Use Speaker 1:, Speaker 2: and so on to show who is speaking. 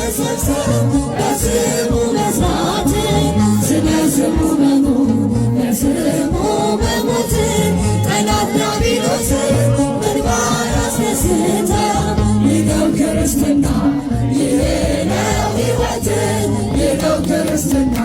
Speaker 1: መሰብሰብ በስሙ መስራት ስለ ስሙ መኖር ለስሙ መሞት ጠላት ዲያብሎስ ምግባር አስነስተ ይኸው ክርስትና ይሄ ነው ሕይወት ይኸው ክርስትና